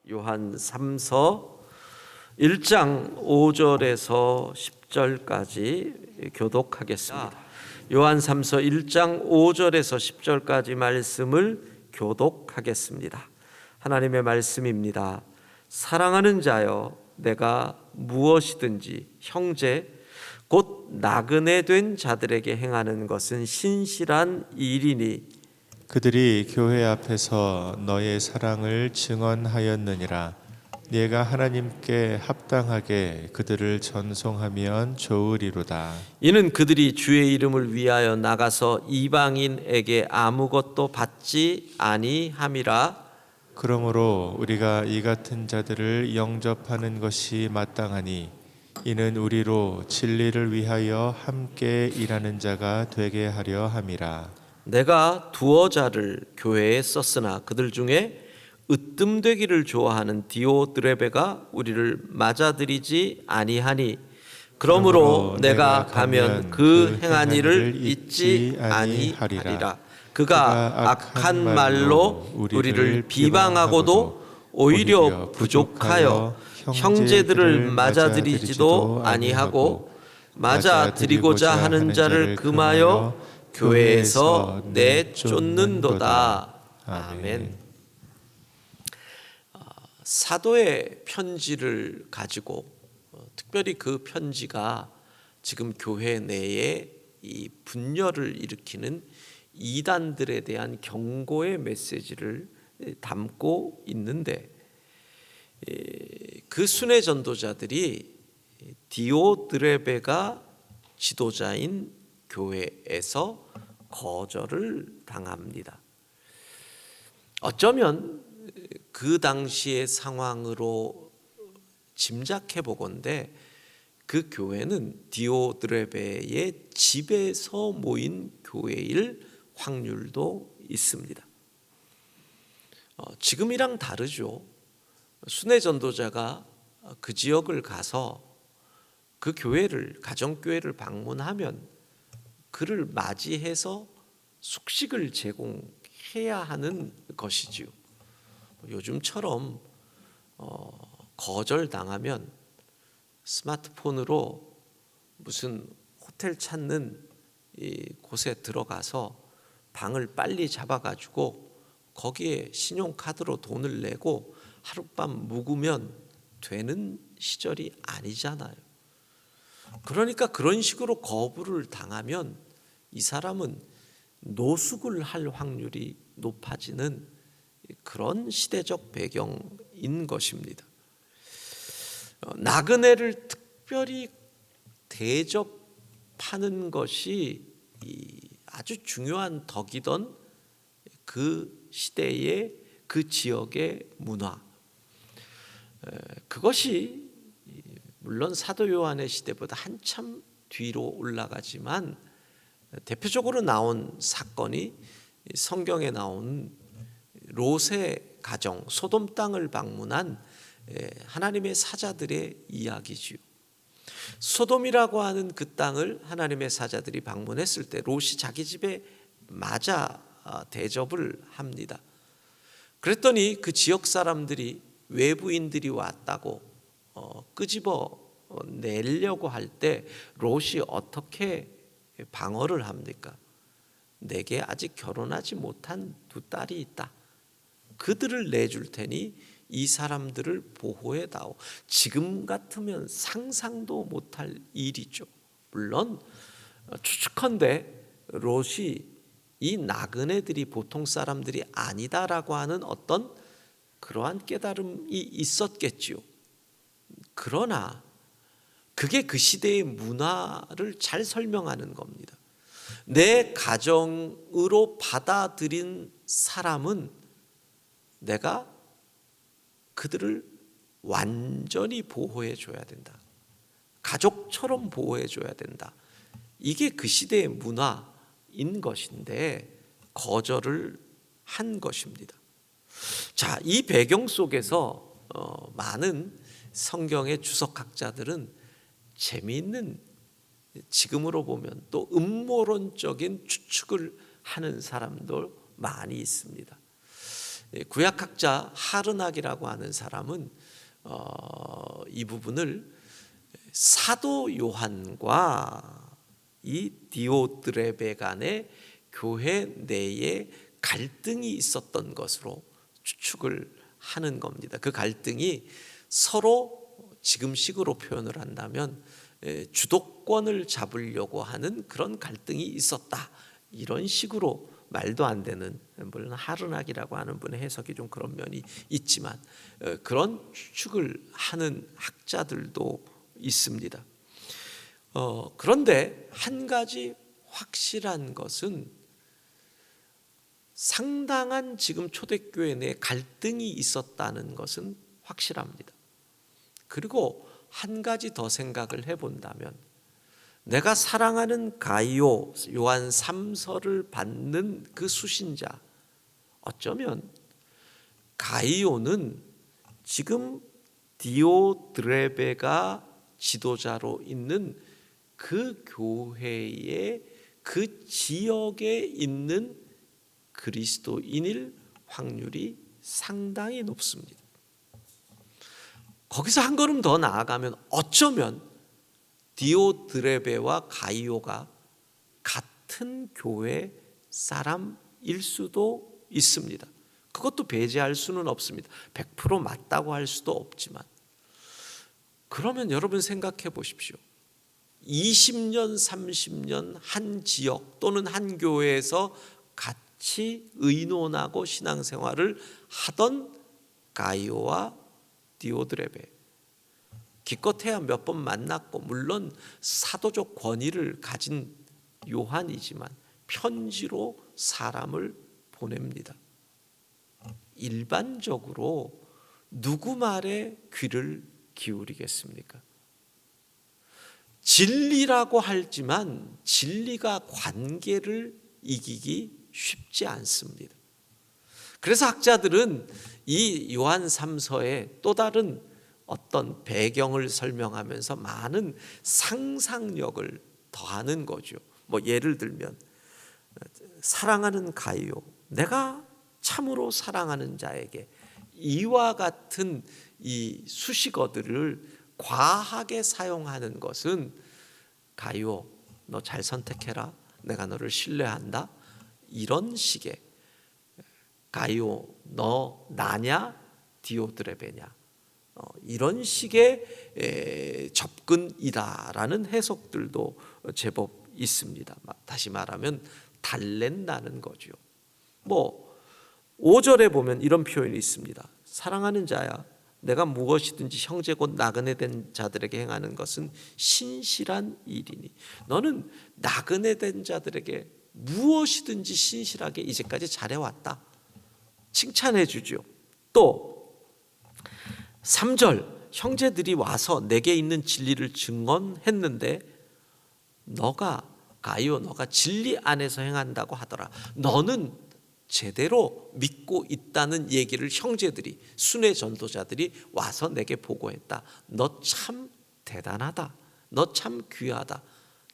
요한 3서 1장 5절에서 10절까지 교독하겠습니다. 요한 3서 1장 5절에서 10절까지 말씀을 교독하겠습니다. 하나님의 말씀입니다. 사랑하는 자여, 내가 무엇이든지 형제 곧 나그네 된 자들에게 행하는 것은 신실한 일이니 그들이 교회 앞에서 너의 사랑을 증언하였느니라. 네가 하나님께 합당하게 그들을 전송하면 좋으리로다. 이는 그들이 주의 이름을 위하여 나가서 이방인에게 아무것도 받지 아니함이라. 그러므로 우리가 이 같은 자들을 영접하는 것이 마땅하니 이는 우리로 진리를 위하여 함께 일하는 자가 되게 하려 함이라. 내가 두어 자를 교회에 썼으나 그들 중에 으뜸되기를 좋아하는 디오드레베가 우리를 맞아들이지 아니하니 그러므로 내가 가면 그 행한 일을 잊지 아니하리라. 그가 악한 말로 우리를 비방하고도 오히려 부족하여 형제들을 맞아들이지도 아니하고 맞아들이고자 하는 자를 금하여 교회에서 내쫓는도다. 아멘. 사도의 편지를 가지고 특별히 그 편지가 지금 교회 내에 이 분열을 일으키는 이단들에 대한 경고의 메시지를 담고 있는데, 그 순회 전도자들이 디오드레베가 지도자인 교회에서 거절을 당합니다. 어쩌면 그 당시의 상황으로 짐작해 보건대 그 교회는 디오드레베의 집에서 모인 교회일 확률도 있습니다. 지금이랑 다르죠. 순회 전도자가 그 지역을 가서 그 교회를, 가정교회를 방문하면 그를 맞이해서 숙식을 제공해야 하는 것이지요. 요즘처럼 거절당하면 스마트폰으로 무슨 호텔 찾는 곳에 들어가서 방을 빨리 잡아가지고 거기에 신용카드로 돈을 내고 하룻밤 묵으면 되는 시절이 아니잖아요. 그러니까 그런 식으로 거부를 당하면 이 사람은 노숙을 할 확률이 높아지는 그런 시대적 배경인 것입니다. 나그네를 특별히 대접하는 것이 아주 중요한 덕이던 그 시대의 그 지역의 문화, 그것이 물론 사도 요한의 시대보다 한참 뒤로 올라가지만 대표적으로 나온 사건이 성경에 나온 롯의 가정, 소돔 땅을 방문한 하나님의 사자들의 이야기지요. 소돔이라고 하는 그 땅을 하나님의 사자들이 방문했을 때 롯이 자기 집에 맞아 대접을 합니다. 그랬더니 그 지역 사람들이, 외부인들이 왔다고 끄집어 내려고 할 때 롯이 어떻게 방어를 합니까? 내게 아직 결혼하지 못한 두 딸이 있다. 그들을 내줄 테니 이 사람들을 보호해다오. 지금 같으면 상상도 못할 일이죠. 물론 추측컨대 롯이 이 나그네들이 보통 사람들이 아니다라고 하는 어떤 그러한 깨달음이 있었겠지요. 그러나 그게 그 시대의 문화를 잘 설명하는 겁니다. 내 가정으로 받아들인 사람은 내가 그들을 완전히 보호해 줘야 된다. 가족처럼 보호해 줘야 된다. 이게 그 시대의 문화인 것인데 거절을 한 것입니다. 자, 이 배경 속에서 많은 성경의 주석학자들은 재미있는, 지금으로 보면 또 음모론적인 추측을 하는 사람도 많이 있습니다. 구약학자 하르낙이라고 하는 사람은 이 부분을 사도 요한과 이 디오드레베 간의 교회 내에 갈등이 있었던 것으로 추측을 하는 겁니다. 그 갈등이 서로 지금식으로 표현을 한다면 주도권을 잡으려고 하는 그런 갈등이 있었다, 이런 식으로 말도 안 되는, 물론 하르낙이라고 하는 분의 해석이 좀 그런 면이 있지만 그런 추측을 하는 학자들도 있습니다. 그런데 한 가지 확실한 것은 상당한 지금 초대교회 내에 갈등이 있었다는 것은 확실합니다. 그리고 한 가지 더 생각을 해본다면, 내가 사랑하는 가이오 요한 3서를 받는 그 수신자, 어쩌면 가이오는 지금 디오드레베가 지도자로 있는 그 교회의 그 지역에 있는 그리스도인일 확률이 상당히 높습니다. 거기서 한 걸음 더 나아가면 어쩌면 디오드레베와 가이오가 같은 교회 사람일 수도 있습니다. 그것도 배제할 수는 없습니다. 100% 맞다고 할 수도 없지만, 그러면 여러분 생각해 보십시오. 20년, 30년 한 지역 또는 한 교회에서 같이 의논하고 신앙생활을 하던 가이오와 디오드레베, 기껏해야 몇 번 만났고, 물론 사도적 권위를 가진 요한이지만 편지로 사람을 보냅니다. 일반적으로 누구 말에 귀를 기울이겠습니까? 진리라고 하지만 진리가 관계를 이기기 쉽지 않습니다. 그래서 학자들은 이 요한 3서에 또 다른 어떤 배경을 설명하면서 많은 상상력을 더하는 거죠. 예를 들면 사랑하는 가이오, 내가 참으로 사랑하는 자에게 이와 같은 이 수식어들을 과하게 사용하는 것은, 가이오 너 잘 선택해라, 내가 너를 신뢰한다, 이런 식의, 가이오 너 나냐 디오드레베냐, 이런 식의 접근이다라는 해석들도 제법 있습니다. 다시 말하면 달랜다는 거죠. 5절에 보면 이런 표현이 있습니다. 사랑하는 자야, 내가 무엇이든지 형제 곧 나그네 된 자들에게 행하는 것은 신실한 일이니. 너는 나그네 된 자들에게 무엇이든지 신실하게 이제까지 잘해왔다, 칭찬해 주죠. 또 3절, 형제들이 와서 내게 있는 진리를 증언했는데 가이오 너가 진리 안에서 행한다고 하더라. 너는 제대로 믿고 있다는 얘기를 형제들이, 순회 전도자들이 와서 내게 보고했다. 너 참 대단하다, 너 참 귀하다,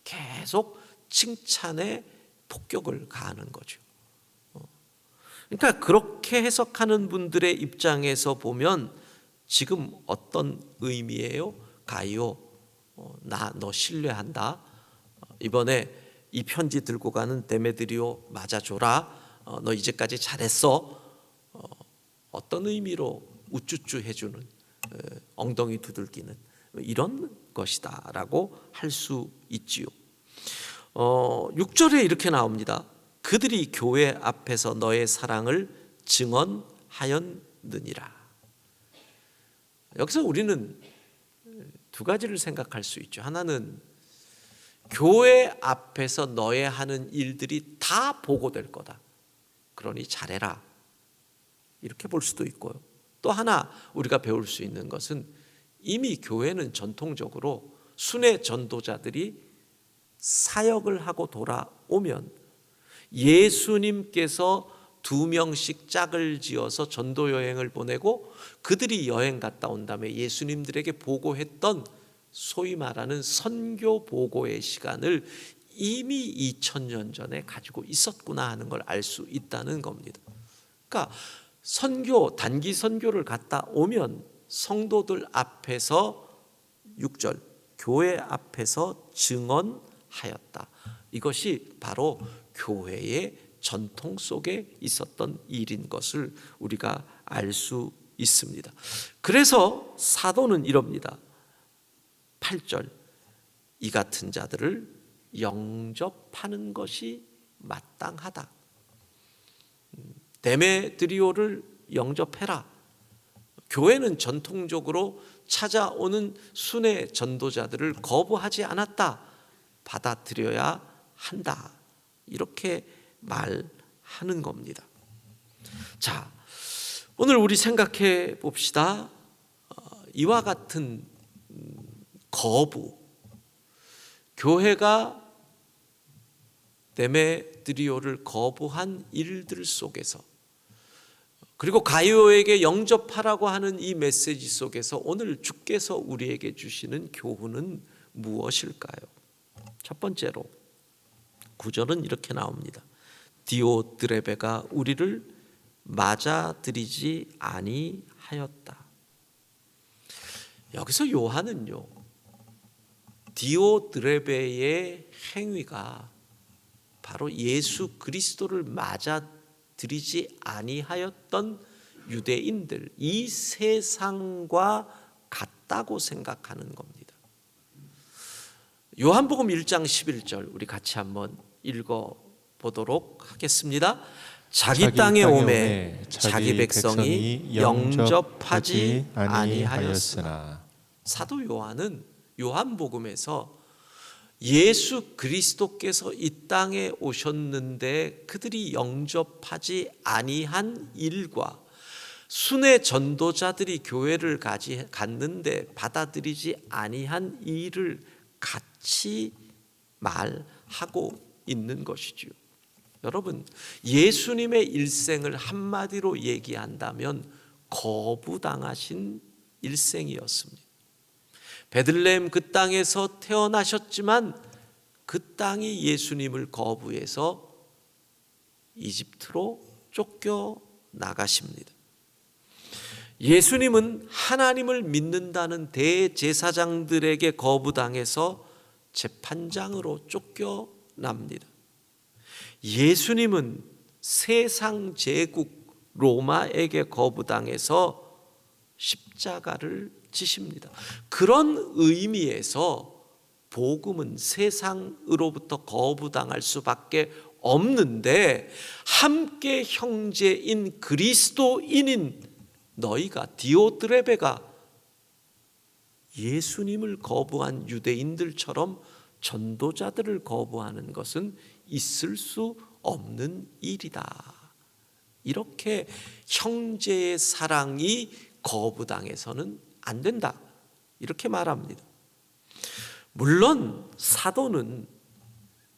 계속 칭찬에 폭격을 가하는 거죠. 그러니까 그렇게 해석하는 분들의 입장에서 보면 지금 어떤 의미예요? 가이오, 너 신뢰한다, 이번에 이 편지 들고 가는 데메드리오 맞아줘라, 너 이제까지 잘했어, 어떤 의미로 우쭈쭈 해주는, 엉덩이 두들기는 이런 것이다 라고 할 수 있지요. 6절에 이렇게 나옵니다. 그들이 교회 앞에서 너의 사랑을 증언하였느니라. 여기서 우리는 두 가지를 생각할 수 있죠. 하나는 교회 앞에서 너의 하는 일들이 다 보고될 거다, 그러니 잘해라, 이렇게 볼 수도 있고요. 또 하나 우리가 배울 수 있는 것은, 이미 교회는 전통적으로 순회 전도자들이 사역을 하고 돌아오면 예수님께서 2명씩 짝을 지어서 전도 여행을 보내고 그들이 여행 갔다 온 다음에 예수님들에게 보고했던 소위 말하는 선교 보고의 시간을 이미 2000년 전에 가지고 있었구나 하는 걸 알 수 있다는 겁니다. 그러니까 단기 선교를 갔다 오면 성도들 앞에서 6절 교회 앞에서 증언하였다. 이것이 바로 교회의 전통 속에 있었던 일인 것을 우리가 알 수 있습니다. 그래서 사도는 이럽니다. 8절 이 같은 자들을 영접하는 것이 마땅하다. 데메드리오를 영접해라. 교회는 전통적으로 찾아오는 순회 전도자들을 거부하지 않았다. 받아들여야 한다. 이렇게 말하는 겁니다. 자, 오늘 우리 생각해 봅시다. 이와 같은 거부, 교회가 데메드리오를 거부한 일들 속에서, 그리고 가이오에게 영접하라고 하는 이 메시지 속에서 오늘 주께서 우리에게 주시는 교훈은 무엇일까요? 첫 번째로 9절은 이렇게 나옵니다. 디오드레베가 우리를 맞아들이지 아니하였다. 여기서 요한은요, 디오드레베의 행위가 바로 예수 그리스도를 맞아들이지 아니하였던 유대인들, 이 세상과 같다고 생각하는 겁니다. 요한복음 1장 11절 우리 같이 한번 읽어보도록 하겠습니다. 자기 땅에 오매 자기 백성이 영접하지 아니하였으나. 사도 요한은 요한복음에서 예수 그리스도께서 이 땅에 오셨는데 그들이 영접하지 아니한 일과 순회 전도자들이 교회를 갔는데 받아들이지 아니한 일을 같이 말하고 있는 것이지요. 여러분, 예수님의 일생을 한마디로 얘기한다면 거부당하신 일생이었습니다. 베들레헴 그 땅에서 태어나셨지만 그 땅이 예수님을 거부해서 이집트로 쫓겨 나가십니다. 예수님은 하나님을 믿는다는 대제사장들에게 거부당해서 재판장으로 쫓겨납니다. 예수님은 세상 제국 로마에게 거부당해서 십자가를 지십니다. 그런 의미에서 복음은 세상으로부터 거부당할 수밖에 없는데, 함께 형제인 그리스도인인 너희가, 디오드레베가 예수님을 거부한 유대인들처럼 전도자들을 거부하는 것은 있을 수 없는 일이다. 이렇게 형제의 사랑이 거부당해서는 안 된다. 이렇게 말합니다. 물론 사도는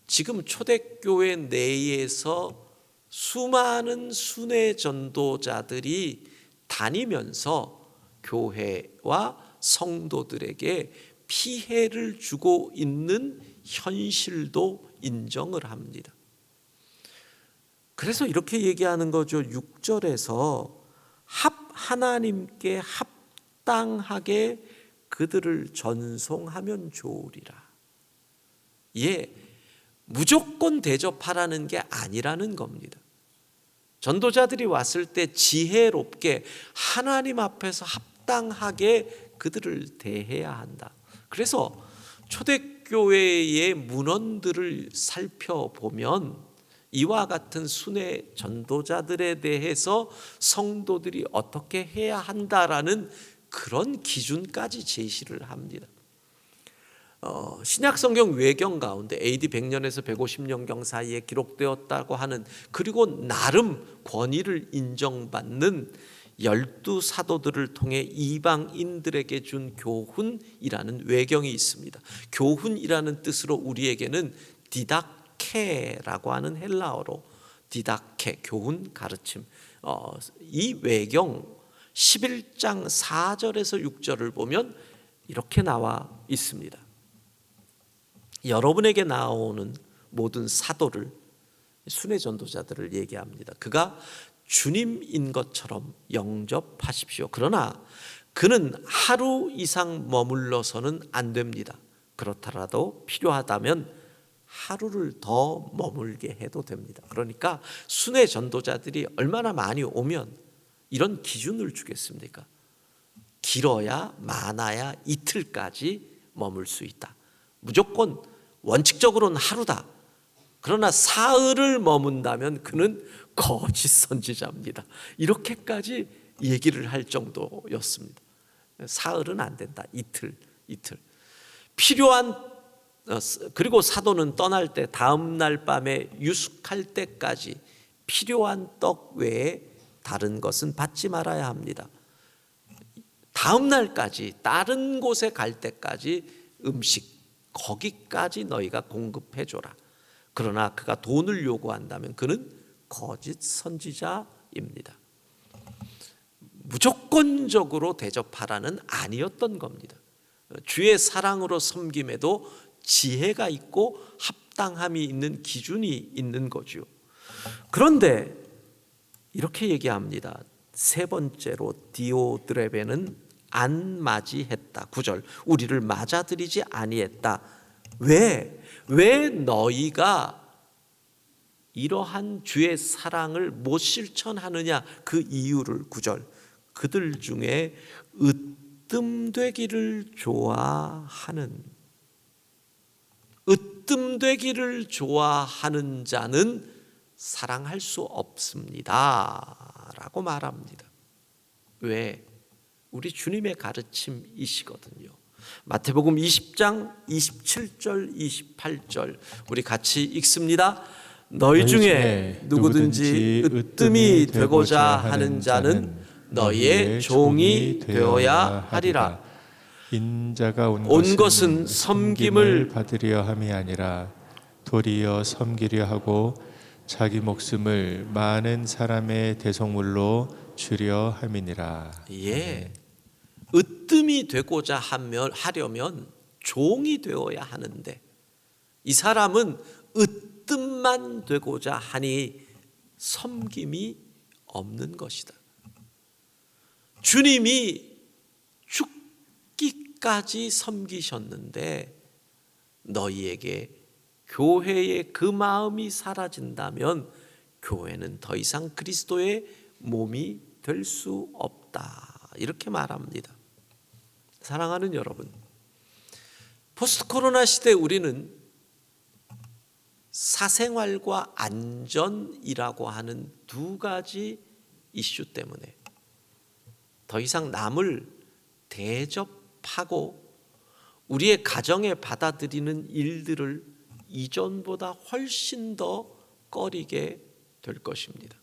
지금 초대교회 내에서 수많은 순회 전도자들이 다니면서 교회와 성도들에게 피해를 주고 있는 현실도 인정을 합니다. 그래서 이렇게 얘기하는 거죠. 6절에서 하나님께 합당하게 그들을 전송하면 좋으리라. 예, 무조건 대접하라는 게 아니라는 겁니다. 전도자들이 왔을 때 지혜롭게 하나님 앞에서 합당하게 그들을 대해야 한다. 그래서 초대교회의 문헌들을 살펴보면 이와 같은 순회 전도자들에 대해서 성도들이 어떻게 해야 한다라는 그런 기준까지 제시를 합니다. 신약 성경 외경 가운데 AD 100년에서 150년경 사이에 기록되었다고 하는, 그리고 나름 권위를 인정받는 12사도들을 통해 이방인들에게 준 교훈이라는 외경이 있습니다. 교훈이라는 뜻으로 우리에게는 디다케라고 하는 헬라어로 디다케, 교훈, 가르침, 이 외경 11장 4절에서 6절을 보면 이렇게 나와 있습니다. 여러분에게 나오는 모든 사도를, 순회 전도자들을 얘기합니다. 그가 주님인 것처럼 영접하십시오. 그러나 그는 하루 이상 머물러서는 안 됩니다. 그렇더라도 필요하다면 하루를 더 머물게 해도 됩니다. 그러니까 순회 전도자들이 얼마나 많이 오면 이런 기준을 주겠습니까? 길어야 많아야 이틀까지 머물 수 있다. 무조건 원칙적으로는 하루다. 그러나 사흘을 머문다면 그는 거짓 선지자입니다. 이렇게까지 얘기를 할 정도였습니다. 사흘은 안 된다. 이틀. 필요한 그리고 사도는 떠날 때 다음 날 밤에 유숙할 때까지 필요한 떡 외에 다른 것은 받지 말아야 합니다. 다음 날까지 다른 곳에 갈 때까지 음식 거기까지 너희가 공급해 줘라. 그러나 그가 돈을 요구한다면 그는 거짓 선지자입니다. 무조건적으로 대접하라는 아니었던 겁니다. 주의 사랑으로 섬김에도 지혜가 있고 합당함이 있는 기준이 있는 거죠. 그런데 이렇게 얘기합니다. 세 번째로 디오드레베는 안 맞이했다. 9절 우리를 맞아들이지 아니했다. 왜 너희가 이러한 주의 사랑을 못 실천하느냐 그 이유를 9절 그들 중에 으뜸되기를 좋아하는 자는 사랑할 수 없습니다 라고 말합니다. 왜? 우리 주님의 가르침이시거든요. 마태복음 20장 27절 28절 우리 같이 읽습니다. 너희 중에 누구든지 으뜸이 되고자 하는 자는 너희의 종이 되어야 하리라. 인자가 온 것은 섬김을 받으려 함이 아니라 도리어 섬기려 하고 자기 목숨을 많은 사람의 대속물로 주려 함이니라. 예, 으뜸이 되고자 하려면 종이 되어야 하는데 이 사람은 으뜸만 되고자 하니 섬김이 없는 것이다. 주님이 죽기까지 섬기셨는데 너희에게 교회의 그 마음이 사라진다면 교회는 더 이상 그리스도의 몸이 될 수 없다. 이렇게 말합니다. 사랑하는 여러분, 포스트 코로나 시대 우리는 사생활과 안전이라고 하는 두 가지 이슈 때문에 더 이상 남을 대접하고 우리의 가정에 받아들이는 일들을 이전보다 훨씬 더 꺼리게 될 것입니다.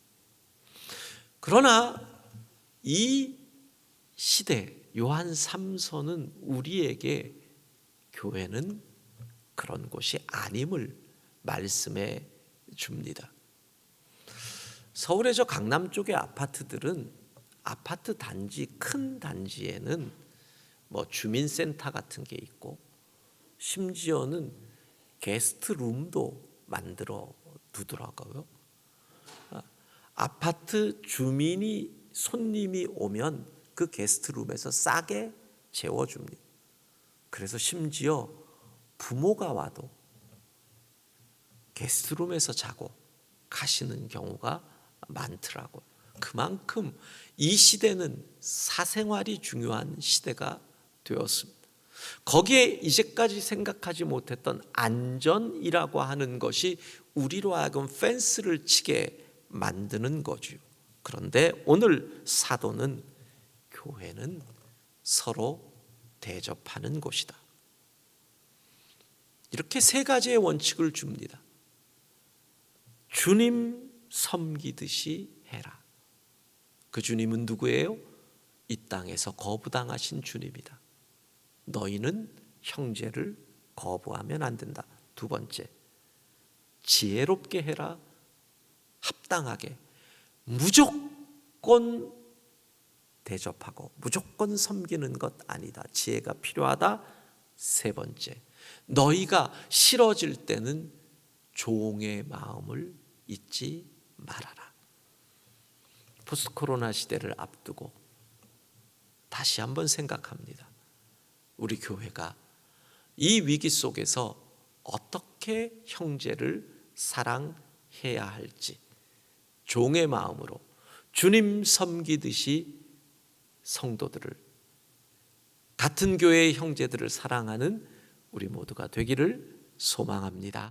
그러나 이 시대 요한 3서는 우리에게 교회는 그런 곳이 아님을 말씀해 줍니다. 서울의 저 강남 쪽의 아파트들은 아파트 단지 큰 단지에는 뭐 주민센터 같은 게 있고 심지어는 게스트룸도 만들어 두더라고요. 아파트 주민이 손님이 오면 그 게스트룸에서 싸게 재워줍니다. 그래서 심지어 부모가 와도 게스트룸에서 자고 가시는 경우가 많더라고요. 그만큼 이 시대는 사생활이 중요한 시대가 되었습니다. 거기에 이제까지 생각하지 못했던 안전이라고 하는 것이 우리로 하여금 펜스를 치게 만드는 거죠. 그런데 오늘 사도는 교회는 서로 대접하는 곳이다. 이렇게 세 가지의 원칙을 줍니다. 주님 섬기듯이 해라. 그 주님은 누구예요? 이 땅에서 거부당하신 주님이다. 너희는 형제를 거부하면 안 된다. 두 번째, 지혜롭게 해라. 합당하게 무조건 대접하고 무조건 섬기는 것 아니다. 지혜가 필요하다. 세 번째, 너희가 싫어질 때는 종의 마음을 잊지 말아라. 포스트 코로나 시대를 앞두고 다시 한번 생각합니다. 우리 교회가 이 위기 속에서 어떻게 형제를 사랑해야 할지 종의 마음으로 주님 섬기듯이 성도들을, 같은 교회의 형제들을 사랑하는 우리 모두가 되기를 소망합니다.